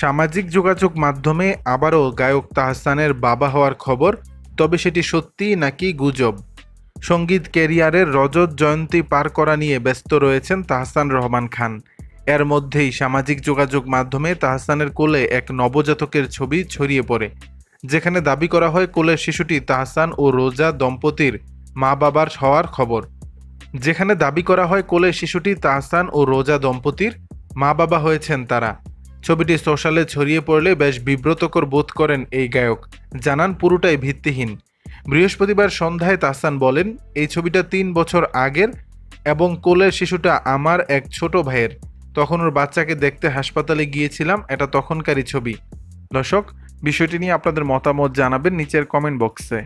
সামাজিক যোগাযোগ মাধ্যমে আবারও গায়ক তাহসানের বাবা হওয়ার খবর, তবে সেটি সত্যি নাকি গুজব? সঙ্গীত ক্যারিয়ারের রজত জয়ন্তী পার করা নিয়ে ব্যস্ত রয়েছেন তাহসান রহমান খান। এর মধ্যেই সামাজিক যোগাযোগ মাধ্যমে তাহসানের কোলে এক নবজাতকের ছবি ছড়িয়ে পড়ে, যেখানে দাবি করা হয় কোলের শিশুটি তাহসান ও রোজা দম্পতির মা বাবার হওয়ার খবর। মা বাবা হয়েছেন তারা। ছবিটি সোশ্যালে ছড়িয়ে পড়লে বেশ বিব্রতকর বোধ করেন এই গায়ক, জানান পুরোটাই ভিত্তিহীন। বৃহস্পতিবার সন্ধ্যায় তাহসান বলেন, এই ছবিটা 3 বছর আগের এবং কোলের শিশুটা আমার এক ছোট ভাইয়ের। তখন ওর বাচ্চাকে দেখতে হাসপাতালে গিয়েছিলাম, এটা তখনকারই ছবি। দর্শক, বিষয়টি নিয়ে আপনাদের মতামত জানাবেন নিচের কমেন্ট বক্সে।